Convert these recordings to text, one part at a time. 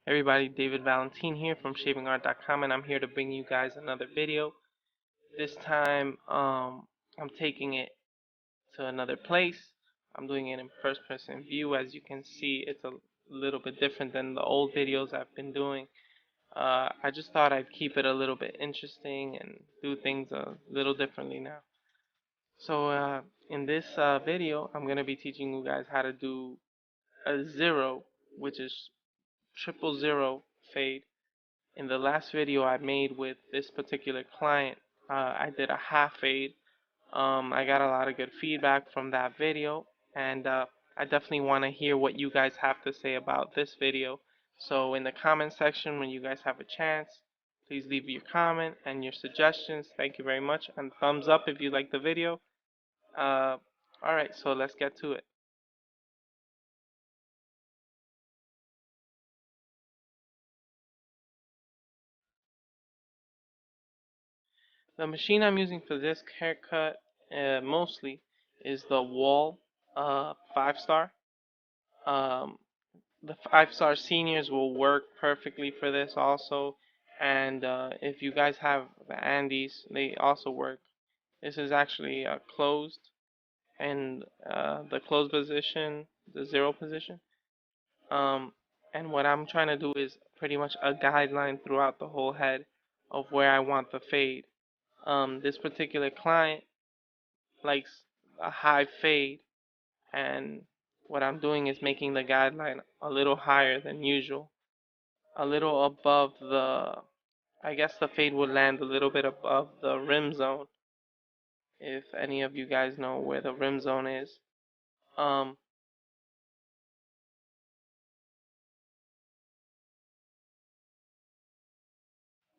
Everybody, David Valentine here from ShavingArt.com, and I'm here to bring you guys another video. This time, I'm taking it to another place. I'm doing it in first-person view. As you can see, it's a little bit different than the old videos I've been doing. I just thought I'd keep it a little bit interesting and do things a little differently now. So, in this video, I'm going to be teaching you guys how to do a zero, which is triple zero fade. In the last video I made with this particular client, I did a half fade. I got a lot of good feedback from that video, and I definitely want to hear what you guys have to say about this video. So in the comment section, when you guys have a chance, please leave your comment and your suggestions. Thank you very much, and thumbs up if you like the video. Alright, so let's get to it. The machine I'm using for this haircut mostly is the Wahl 5-star. Um, the 5-star seniors will work perfectly for this also, and if you guys have the Andes, they also work. This is actually closed, and the closed position, the zero position. Um, and what I'm trying to do is pretty much a guideline throughout the whole head of where I want the fade. This particular client likes a high fade, and what I'm doing is making the guideline a little higher than usual, a little above I guess the fade would land a little bit above the rim zone, if any of you guys know where the rim zone is. Um,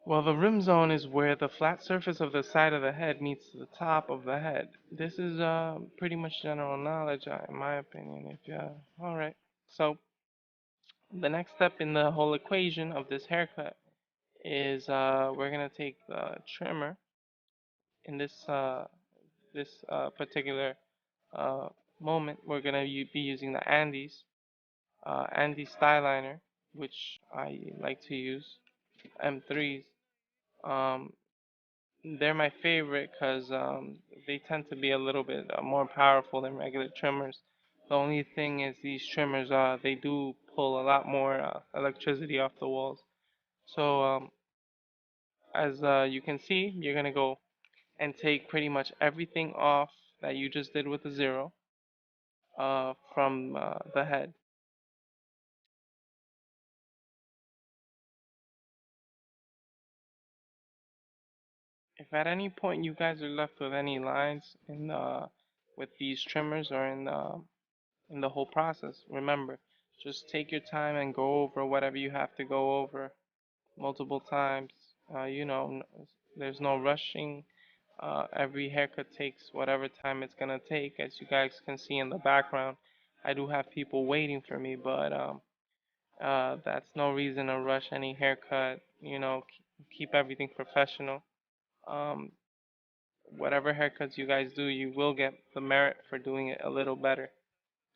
well, the rim zone is where the flat surface of the side of the head meets the top of the head. This is pretty much general knowledge, in my opinion. All right. So the next step in the whole equation of this haircut is we're gonna take the trimmer in this particular uh, moment. We're gonna be using the Andes Styliner, which I like to use, M3s. Um, they're my favorite because they tend to be a little bit more powerful than regular trimmers. The only thing is these trimmers they do pull a lot more electricity off the walls. So as you can see, you're gonna go and take pretty much everything off that you just did with the zero from the head. If at any point you guys are left with any lines in with these trimmers or in the whole process, remember, just take your time and go over whatever you have to go over multiple times. There's no rushing. Every haircut takes whatever time it's gonna take. As you guys can see in the background, I do have people waiting for me, but that's no reason to rush any haircut. Keep everything professional. Um, whatever haircuts you guys do, you will get the merit for doing it a little better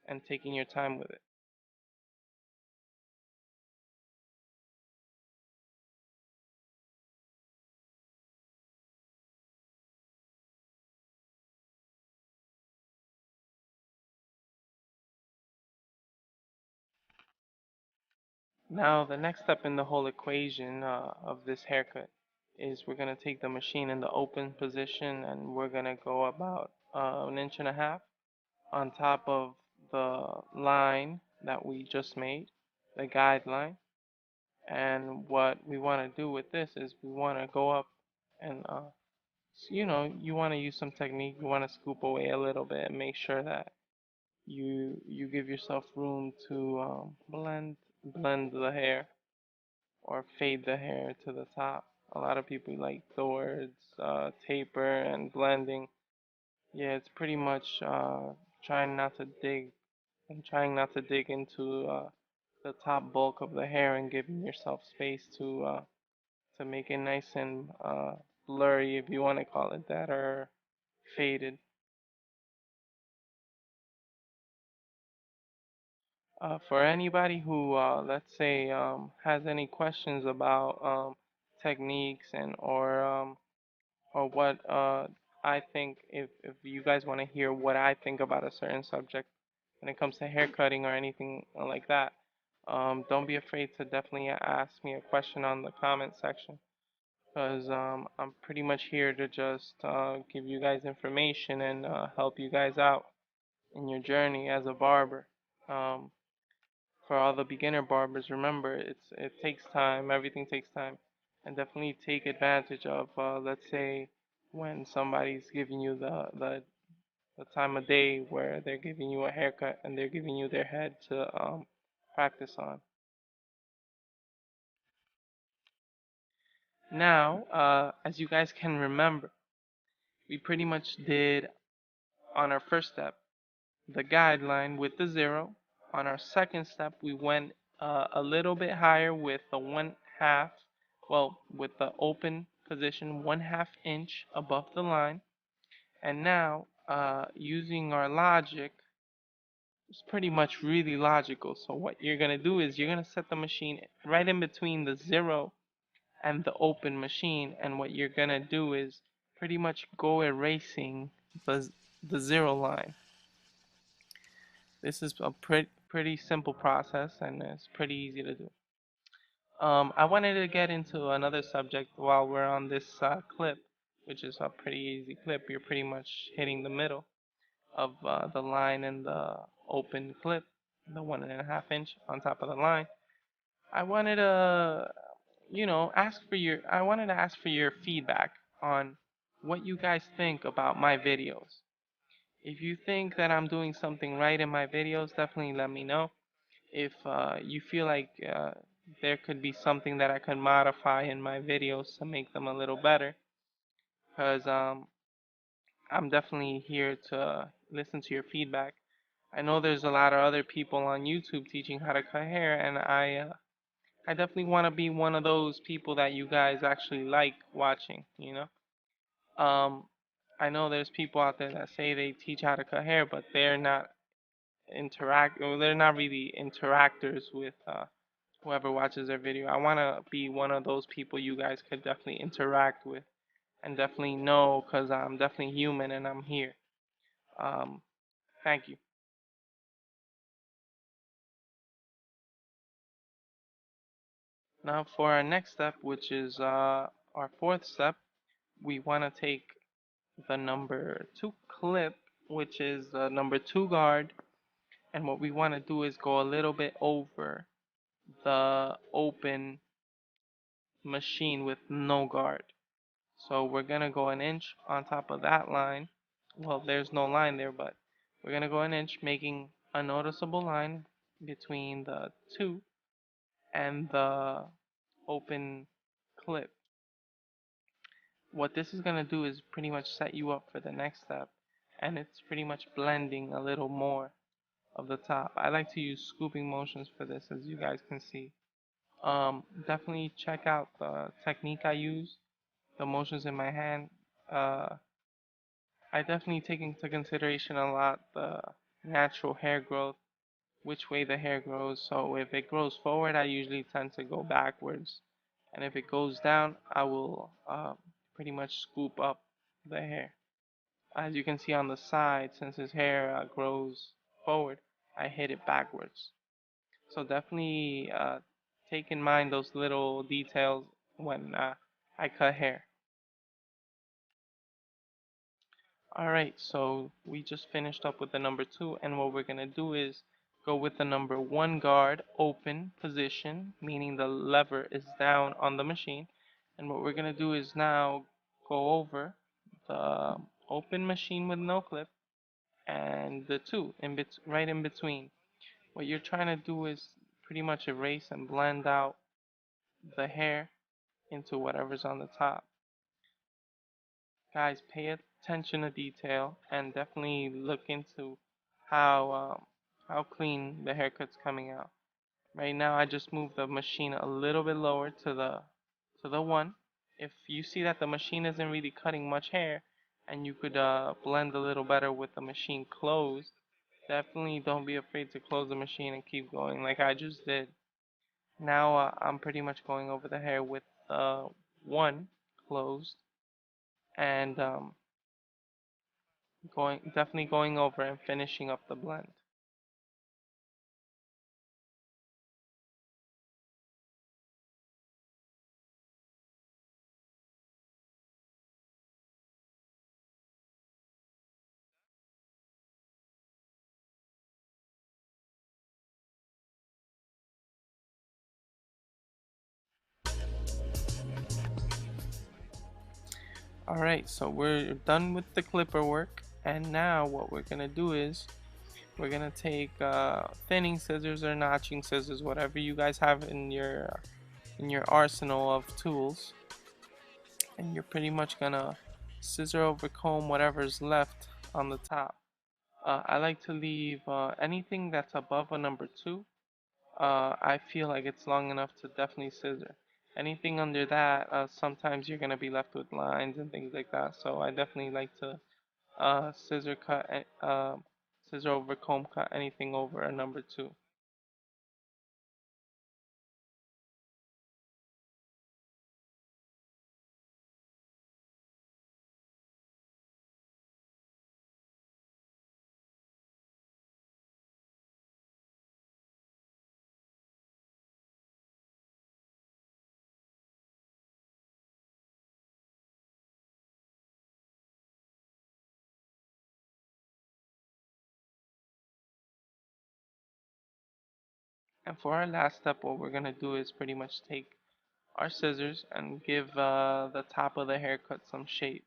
and taking your time with it. Now, the next step in the whole equation of this haircut is we're going to take the machine in the open position, and we're going to go about an inch and a half on top of the line that we just made, the guideline. And what we want to do with this is we want to go up and you want to use some technique. You want to scoop away a little bit and make sure that you give yourself room to blend the hair or fade the hair to the top. A lot of people like the words taper and blending. Yeah, it's pretty much trying not to dig into the top bulk of the hair and giving yourself space to make it nice and blurry, if you want to call it that, or faded. For anybody who, let's say, has any questions about techniques and or what I think, if you guys want to hear what I think about a certain subject when it comes to haircutting or anything like that, don't be afraid to definitely ask me a question on the comment section, because I'm pretty much here to just give you guys information and help you guys out in your journey as a barber. Um, for all the beginner barbers, remember it takes time. Everything takes time, and definitely take advantage of, let's say, when somebody's giving you the time of day where they're giving you a haircut and they're giving you their head to practice on. Now, as you guys can remember, we pretty much did on our first step the guideline with the 0. On our second step, we went a little bit higher with the 1/2, well, with the open position 1/2 inch above the line. And now, using our logic, it's pretty much really logical. So what you're gonna do is you're gonna set the machine right in between the 0 and the open machine, and what you're gonna do is pretty much go erasing the 0 line. This is a pretty simple process, and it's pretty easy to do. I wanted to get into another subject while we're on this clip, which is a pretty easy clip. You're pretty much hitting the middle of the line in the open clip, the 1.5 inch on top of the line. I wanted to, I wanted to ask for your feedback on what you guys think about my videos. If you think that I'm doing something right in my videos, definitely let me know. If you feel like there could be something that I could modify in my videos to make them a little better, because I'm definitely here to listen to your feedback. I know there's a lot of other people on YouTube teaching how to cut hair, and I definitely want to be one of those people that you guys actually like watching, you know? I know there's people out there that say they teach how to cut hair, but they're not really interactors with whoever watches their video. I want to be one of those people you guys could definitely interact with and definitely know, because I'm definitely human and I'm here. Um, Thank you. Now for our next step, which is our fourth step, we want to take the number 2 clip, which is the number 2 guard, and what we want to do is go a little bit over the open machine with no guard. So we're gonna go an inch on top of that line. Well, there's no line there, but we're gonna go an inch, making a noticeable line between the 2 and the open clip. What this is gonna do is pretty much set you up for the next step, and it's pretty much blending a little more of the top. I like to use scooping motions for this, as you guys can see. Definitely check out the technique I use, the motions in my hand. Uh, I definitely take into consideration a lot the natural hair growth, which way the hair grows. So if it grows forward, I usually tend to go backwards, and if it goes down, I will pretty much scoop up the hair. As you can see on the side, since his hair grows forward, I hit it backwards. So definitely take in mind those little details when I cut hair. Alright, so we just finished up with the number 2, and what we're going to do is go with the number 1 guard open position, meaning the lever is down on the machine. And what we're going to do is now go over the open machine with no clip and the 2 right in between. What you're trying to do is pretty much erase and blend out the hair into whatever's on the top. Guys, pay attention to detail and definitely look into how clean the haircut's coming out. Right now, I just moved the machine a little bit lower to the 1. If you see that the machine isn't really cutting much hair, and you could blend a little better with the machine closed, Definitely don't be afraid to close the machine and keep going like I just did. Now I'm pretty much going over the hair with one closed and definitely going over and finishing up the blend. Alright, so we're done with the clipper work, and now what we're gonna do is we're gonna take thinning scissors or notching scissors, whatever you guys have in your arsenal of tools, and you're pretty much gonna scissor over comb whatever's left on the top. I like to leave anything that's above a number 2. I feel like it's long enough to definitely scissor. Anything under that, sometimes you're gonna be left with lines and things like that. So I definitely like to scissor over comb cut anything over a number 2. And for our last step, what we're gonna do is pretty much take our scissors and give the top of the haircut some shape.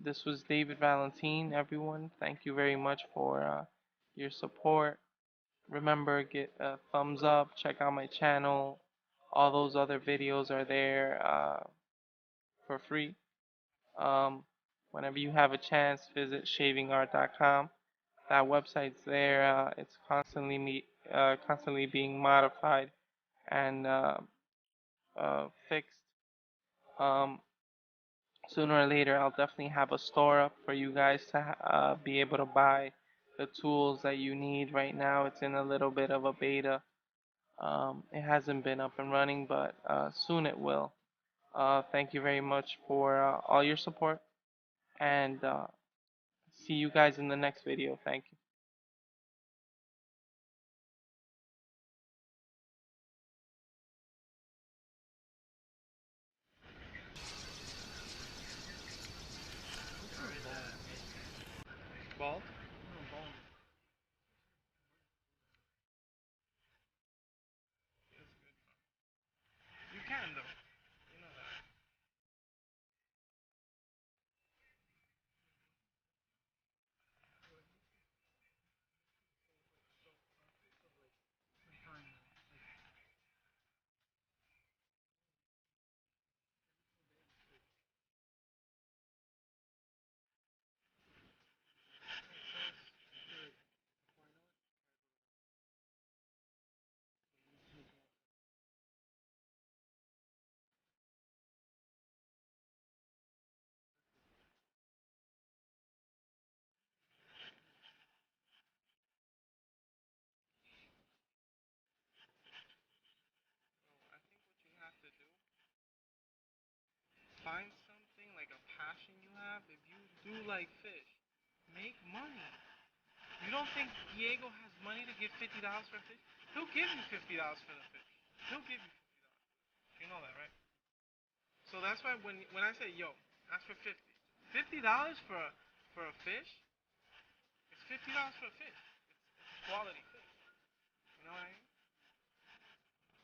This was David Valentine, everyone. Thank you very much for your support. Remember, get a thumbs up, check out my channel. All those other videos are there for free. Um, Whenever you have a chance, visit shavingart.com. That website's there. It's constantly being modified and fixed. Um, Sooner or later, I'll definitely have a store up for you guys to be able to buy the tools that you need. Right now, it's in a little bit of a beta. It hasn't been up and running, but soon it will. Thank you very much for all your support, and see you guys in the next video. Thank you. Bald? You can though. You know that. I think what you have to do, find something like a passion you have. If you do like fish, make money. You don't think Diego has money to give $50 for a fish? He'll give you $50 for the fish. He'll give you $50. You know that, right? So that's why when I say yo, ask for 50. $50 for a fish? It's $50 for a fish. It's quality fish. You know what I mean?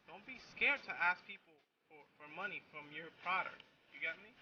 Don't be scared to ask people for money from your product. You get me?